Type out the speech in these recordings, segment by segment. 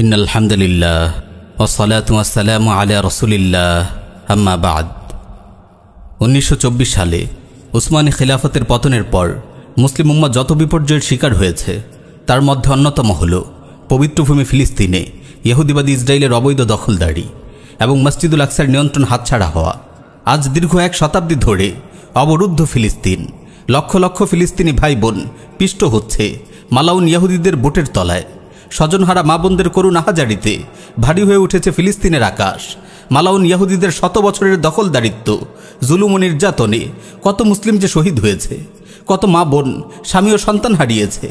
ইন্নাল হামদুলিল্লাহ ওয়াসসালাতু ওয়াসসালামু আলা রাসূলিল্লাহ আম্মা বাদ। 1924 সালে উসমানী খিলাফতের পতনের পর মুসলিম উম্মাহ যত বিপর্যয়ের শিকার হয়েছে তার মধ্যে অন্যতম হল পবিত্র ভূমি ফিলিস্তিনে ইহুদিবাদী ইসরায়েলের অবৈধ দখলদারি এবং মসজিদুল আকসার নিয়ন্ত্রণ হাতছাড়া হওয়া। আজ দীর্ঘ এক শতাব্দী ধরে অবরুদ্ধ ফিলিস্তিন, লক্ষ লক্ষ ফিলিস্তিনি ভাই বোন পিষ্ট হচ্ছে মালাউন ইহুদিদের বুটের তলায়। স্বজনহারা মা বোনদের করুণ আহাজারিতে ভারী হয়ে উঠেছে ফিলিস্তিনের আকাশ। মালাউন ইহুদিদের শত বছরের দখলদারিত্ব, জুলুম ও নির্যাতনে কত মুসলিম যে শহীদ হয়েছে, কত মা বোন স্বামী ও সন্তান হারিয়েছে,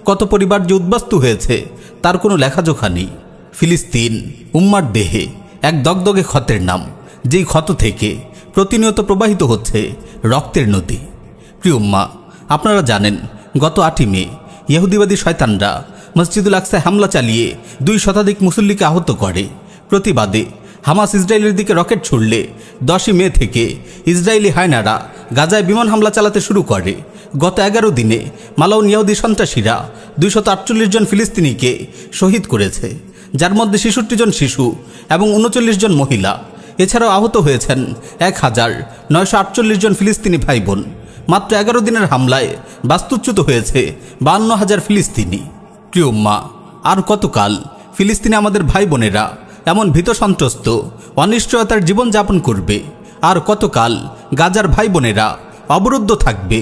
কত পরিবার যে উদ্বাস্তু হয়েছে তার কোনো লেখাজোখা নেই। ফিলিস্তিন উম্মার দেহে এক দগদগে ক্ষতের নাম, যেই ক্ষত থেকে প্রতিনিয়ত প্রবাহিত হচ্ছে রক্তের নদী। প্রিয় উম্মাহ, আপনারা জানেন গত 8 মে ইহুদিবাদী শয়তানরা মসজিদুল আকসায় হামলা চালিয়ে 2 শতাধিক মুসল্লিকে আহত করে। প্রতিবাদে হামাস ইসরায়েলের দিকে রকেট ছুড়লে 10 মে থেকে ইসরায়েলি হায়নারা গাজায় বিমান হামলা চালাতে শুরু করে। গত 11 দিনে মালাউন ইহুদি সন্ত্রাসীরা 248 জন ফিলিস্তিনিকে শহীদ করেছে, যার মধ্যে 66 জন শিশু এবং 39 জন মহিলা। এছাড়াও আহত হয়েছেন 1948 জন ফিলিস্তিনি ভাই বোন। মাত্র 11 দিনের হামলায় বাস্তুচ্যুত হয়েছে 52,000 ফিলিস্তিনি। প্রিয় উম্মাহ, আর কতকাল ফিলিস্তিনে আমাদের ভাই বোনেরা এমন ভীত সন্ত্রস্ত অনিশ্চয়তার জীবনযাপন করবে? আর কতকাল গাজার ভাই বোনেরা অবরুদ্ধ থাকবে?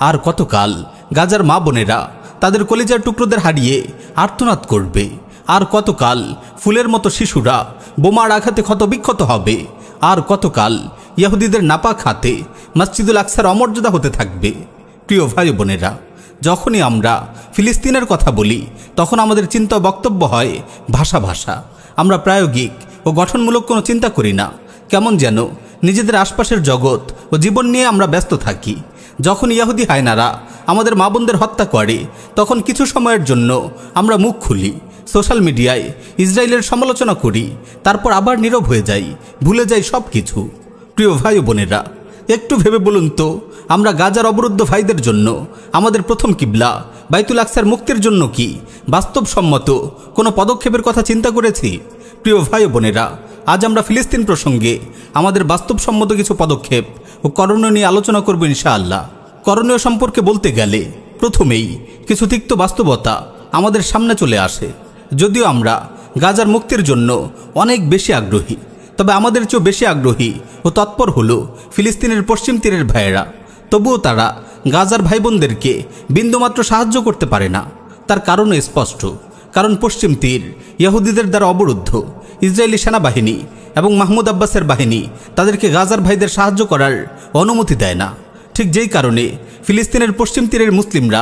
আর কতকাল গাজার মা বোনেরা তাদের কলিজার টুকরোদের হারিয়ে আর্তনাদ করবে? আর কতকাল ফুলের মতো শিশুরা বোমার আঘাতে ক্ষতবিক্ষত হবে? আর কতকাল ইহুদিদের নাপাক হাতে মসজিদুল আকসার অমর্যাদা হতে থাকবে? প্রিয় ভাই বোনেরা, যখনই আমরা ফিলিস্তিনের কথা বলি তখন আমাদের চিন্তা বক্তব্য হয় ভাষা ভাষা। আমরা প্রায়োগিক ও গঠনমূলক কোনো চিন্তা করি না। কেমন যেন নিজেদের আশপাশের জগৎ ও জীবন নিয়ে আমরা ব্যস্ত থাকি। যখন ইহুদি হায়নারা আমাদের মা বোনদের হত্যা করে তখন কিছু সময়ের জন্য আমরা মুখ খুলি, সোশ্যাল মিডিয়ায় ইসরায়েলের সমালোচনা করি, তারপর আবার নীরব হয়ে যাই, ভুলে যাই সব কিছু। প্রিয় ভাই বোনেরা, একটু ভেবে বলুন তো, আমরা গাজার অবরুদ্ধ ভাইদের জন্য আমাদের প্রথম কিবলা বাইতুল আকসার মুক্তির জন্য কি বাস্তবসম্মত কোনো পদক্ষেপের কথা চিন্তা করেছি? প্রিয় ভাই বোনেরা, আজ আমরা ফিলিস্তিন প্রসঙ্গে আমাদের বাস্তবসম্মত কিছু পদক্ষেপ ও করণীয় নিয়ে আলোচনা করব ইনশাআল্লাহ। করণীয় সম্পর্কে বলতে গেলে প্রথমেই কিছু তিক্ত বাস্তবতা আমাদের সামনে চলে আসে। যদিও আমরা গাজার মুক্তির জন্য অনেক বেশি আগ্রহী, তবে আমাদের চেয়েও বেশি আগ্রহী ও তৎপর হলো ফিলিস্তিনের পশ্চিম তীরের ভাইয়েরা। তবুও তারা গাজার ভাই বোনদেরকে বিন্দুমাত্র সাহায্য করতে পারে না। তার কারণও স্পষ্ট, কারণ পশ্চিম তীর ইহুদিদের দ্বারা অবরুদ্ধ। ইসরায়েলি সেনাবাহিনী এবং মাহমুদ আব্বাসের বাহিনী তাদেরকে গাজার ভাইদের সাহায্য করার অনুমতি দেয় না। ঠিক যেই কারণে ফিলিস্তিনের পশ্চিম তীরের মুসলিমরা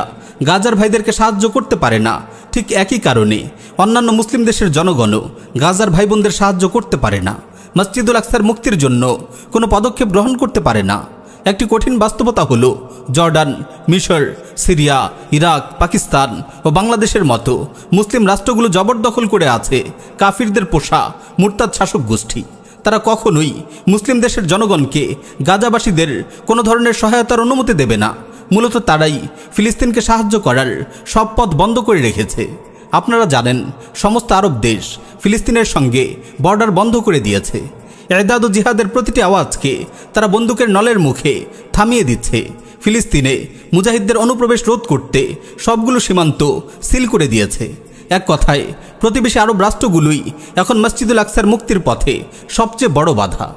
গাজার ভাইদেরকে সাহায্য করতে পারে না, ঠিক একই কারণে অন্যান্য মুসলিম দেশের জনগণও গাজার ভাই বোনদের সাহায্য করতে পারে না, মসজিদুল আকসার মুক্তির জন্য কোনো পদক্ষেপ গ্রহণ করতে পারে না। একটি কঠিন বাস্তবতা হলো জর্ডান, মিশর, সিরিয়া, ইরাক, পাকিস্তান ও বাংলাদেশের মতো মুসলিম রাষ্ট্রগুলো জবরদখল করে আছে কাফিরদের পোষা মুরতাদ শাসক গোষ্ঠী। তারা কখনোই মুসলিম দেশের জনগণকে গাজাবাসীদের কোনো ধরনের সহায়তার অনুমতি দেবে না। মূলত তারাই ফিলিস্তিনকে সাহায্য করার সব পথ বন্ধ করে রেখেছে। আপনারা জানেন সমস্ত আরব দেশ ফিলিস্তিনের সঙ্গে বর্ডার বন্ধ করে দিয়েছে। এদাদ ও জিহাদের প্রতিটি আওয়াজকে তারা বন্দুকের নলের মুখে থামিয়ে দিচ্ছে। ফিলিস্তিনে মুজাহিদদের অনুপ্রবেশ রোধ করতে সবগুলো সীমান্ত সিল করে দিয়েছে। এক কথায় প্রতিবেশী আরব রাষ্ট্রগুলোই এখন মসজিদুল আকসার মুক্তির পথে সবচেয়ে বড় বাধা।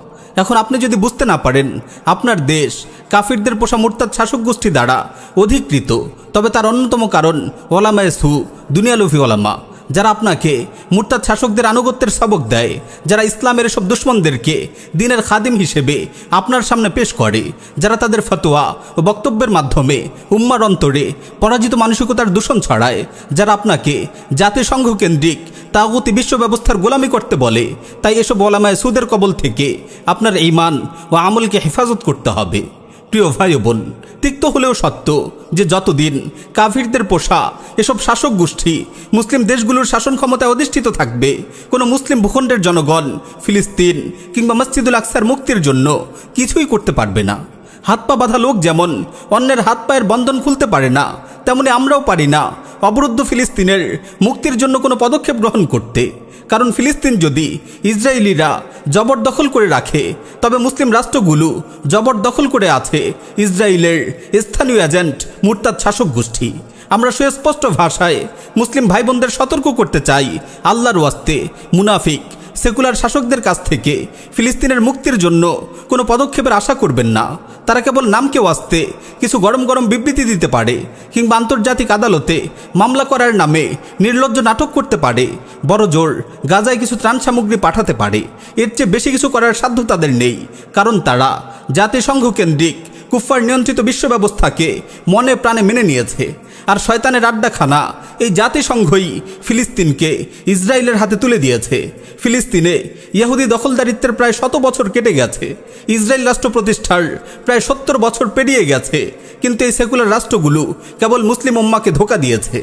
এখন আপনি যদি বুঝতে না পারেন আপনার দেশ কাফিরদের পোষা মুরতাদ শাসক গোষ্ঠী দ্বারা অধিকৃত, তবে তার অন্যতম কারণ ওলামায়ে সু, দুনিয়ালোভী ওলামা, যারা আপনাকে মুরতাদ শাসকদের আনুগত্যের সবক দেয়, যারা ইসলামের সব দুশ্মনদেরকে দিনের খাদিম হিসেবে আপনার সামনে পেশ করে, যারা তাদের ফতোয়া ও বক্তব্যের মাধ্যমে উম্মার অন্তরে পরাজিত মানসিকতার দূষণ ছড়ায়, যারা আপনাকে জাতিসংঘ কেন্দ্রিক তাগুতি বিশ্ব ব্যবস্থার গোলামি করতে বলে। তাই এসব ওলামায়ে সুদের কবল থেকে আপনার ঈমান ও আমলকে হেফাজত করতে হবে। প্রিয় ভাই বোন, তিক্ত হলেও সত্য যে যতদিন কাফিরদের পোষা এসব শাসক গোষ্ঠী মুসলিম দেশগুলোর শাসন ক্ষমতায় অধিষ্ঠিত থাকবে, কোনো মুসলিম ভূখণ্ডের জনগণ ফিলিস্তিন কিংবা মসজিদুল আকসার মুক্তির জন্য কিছুই করতে পারবে না। হাত পা বাঁধা লোক যেমন অন্যের হাত পায়ের বন্ধন খুলতে পারে না, তেমনি আমরাও পারি না অবরুদ্ধ ফিলিস্তিনের মুক্তির জন্য কোনো পদক্ষেপ গ্রহণ করতে। কারণ ফিলিস্তিন যদি ইসরায়েলিরা জবরদখল করে রাখে, তবে মুসলিম রাষ্ট্রগুলো জবরদখল করে আছে ইসরায়েলের স্থানীয় এজেন্ট মুরতাদ শাসক গোষ্ঠী। আমরা সুস্পষ্ট ভাষায় মুসলিম ভাই বোনদের সতর্ক করতে চাই, আল্লাহর ওয়াস্তে মুনাফিক সেকুলার শাসকদের কাছ থেকে ফিলিস্তিনের মুক্তির জন্য কোনো পদক্ষেপের আশা করবেন না। তারা কেবল নামকে ওয়াস্তে কিছু গরম গরম বিবৃতি দিতে পারে, কিংবা আন্তর্জাতিক আদালতে মামলা করার নামে নির্লজ্জ নাটক করতে পারে, বড় জোর গাজায় কিছু ত্রাণ সামগ্রী পাঠাতে পারে। এর চেয়ে বেশি কিছু করার সাধ্য তাদের নেই, কারণ তারা জাতিসংঘ কেন্দ্রিক কুফফার নিয়ন্ত্রিত বিশ্ব ব্যবস্থাকে মনে প্রাণে মেনে নিয়েছে। আর শয়তানের আড্ডাখানা এই জাতিসংঘই ফিলিস্তিনকে ইসরায়েলের হাতে তুলে দিয়েছে। ফিলিস্তিনে ইহুদি দখলদারিত্বের প্রায় 100 বছর কেটে গেছে, ইসরায়েল রাষ্ট্র প্রতিষ্ঠার প্রায় 70 বছর পেরিয়ে গেছে, কিন্তু এই সেকুলার রাষ্ট্রগুলো কেবল মুসলিম উম্মাকে ধোঁকা দিয়েছে।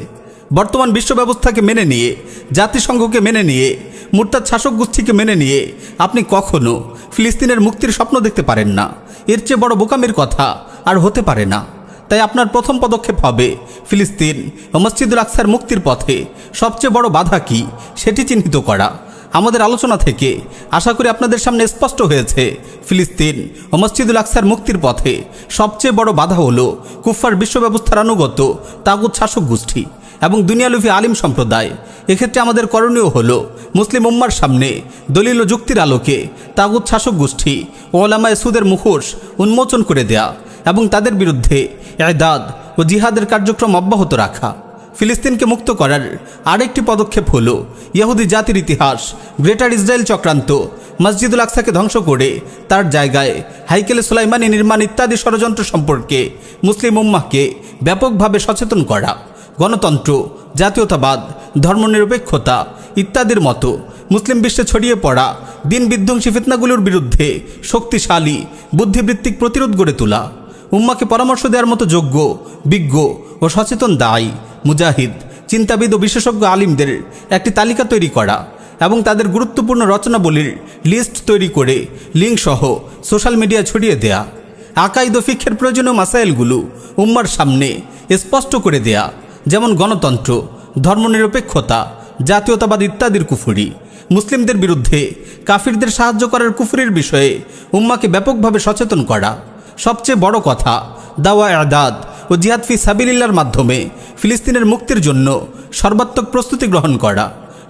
বর্তমান বিশ্ব ব্যবস্থাকে মেনে নিয়ে, জাতিসংঘকে মেনে নিয়ে, মুরতাদ শাসক গোষ্ঠীকে মেনে নিয়ে আপনি কখনো ফিলিস্তিনের মুক্তির স্বপ্ন দেখতে পারেন না। এর চেয়ে বড় বোকামির কথা আর হতে পারে না। তাই আপনার প্রথম পদক্ষেপ হবে ফিলিস্তিন ও মসজিদুল আকসার মুক্তির পথে সবচেয়ে বড় বাধা কি সেটি চিহ্নিত করা। আমাদের আলোচনা থেকে আশা করি আপনাদের সামনে স্পষ্ট হয়েছে, ফিলিস্তিন ও মসজিদুল আকসার মুক্তির পথে সবচেয়ে বড় বাধা হলো কুফফার বিশ্ব ব্যবস্থার অনুগত তাগুত শাসক গোষ্ঠী এবং দুনিয়ালুফি আলিম সম্প্রদায়। এক্ষেত্রে আমাদের করণীয় হলো মুসলিম উম্মার সামনে দলিল ও যুক্তির আলোকে তাগুত শাসক গোষ্ঠী ও ওলামায়ে সুদের মুখোশ উন্মোচন করে দেয়া এবং তাদের বিরুদ্ধে ইদাদ ও জিহাদের কার্যক্রম অব্যাহত রাখা। ফিলিস্তিনকে মুক্ত করার আরেকটি পদক্ষেপ হলো ইহুদি জাতির ইতিহাস, গ্রেটার ইসরায়েল চক্রান্ত, মসজিদুল আকসাকে ধ্বংস করে তার জায়গায় হাইকেলে সুলাইমানি নির্মাণ ইত্যাদি ষড়যন্ত্র সম্পর্কে মুসলিম উম্মাহকে ব্যাপকভাবে সচেতন করা। গণতন্ত্র, জাতীয়তাবাদ, ধর্মনিরপেক্ষতা ইত্যাদির মতো মুসলিম বিশ্বে ছড়িয়ে পড়া দিন বিধ্বংসী ফিতনাগুলোর বিরুদ্ধে শক্তিশালী বুদ্ধিবৃত্তিক প্রতিরোধ গড়ে তোলা। উম্মাকে পরামর্শ দেওয়ার মতো যোগ্য, বিজ্ঞ ও সচেতন দায়ী, মুজাহিদ, চিন্তাবিদ ও বিশেষজ্ঞ আলিমদের একটি তালিকা তৈরি করা এবং তাদের গুরুত্বপূর্ণ রচনাবলীর লিস্ট তৈরি করে লিঙ্ক সহ সোশ্যাল মিডিয়ায় ছড়িয়ে দেয়া। আকাইদ ও ফিকহের প্রয়োজনীয় মাসাইলগুলো উম্মার সামনে স্পষ্ট করে দেয়া, যেমন গণতন্ত্র, ধর্মনিরপেক্ষতা, জাতীয়তাবাদ ইত্যাদির কুফরি। মুসলিমদের বিরুদ্ধে কাফিরদের সাহায্য করার কুফরির বিষয়ে উম্মাকে ব্যাপকভাবে সচেতন করা। সবচেয়ে বড় কথা, দাওয়া ইদাদ ও জিহাদ ফি সাবিলিল্লাহর মাধ্যমে ফিলিস্তিনের মুক্তির জন্য সর্বাত্মক প্রস্তুতি গ্রহণ করা।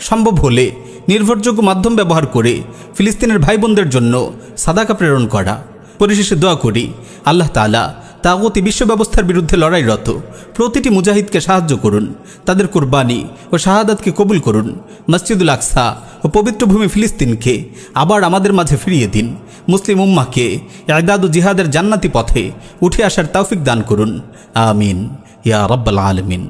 সম্ভব হলে নির্ভরযোগ্য মাধ্যম ব্যবহার করে ফিলিস্তিনের ভাই বোনদের জন্য সাদাকা প্রেরণ করা। পরিশেষে দোয়া করি, আল্লাহ তাআলা তাগুতি বিশ্ব ব্যবস্থার বিরুদ্ধে লড়াইরত প্রতিটি মুজাহিদকে সাহায্য করুন, তাদের কুরবানি ও শাহাদাতকে কবুল করুন। মসজিদুল আকসা ও পবিত্র ভূমি ফিলিস্তিনকে আবার আমাদের মাঝে ফিরিয়ে দিন। মুসলিম উম্মাহকে ইদাদ ও জিহাদের জান্নাতি পথে উঠে আসার তৌফিক দান করুন। আমিন ইয়া রাব্বাল আলামিন।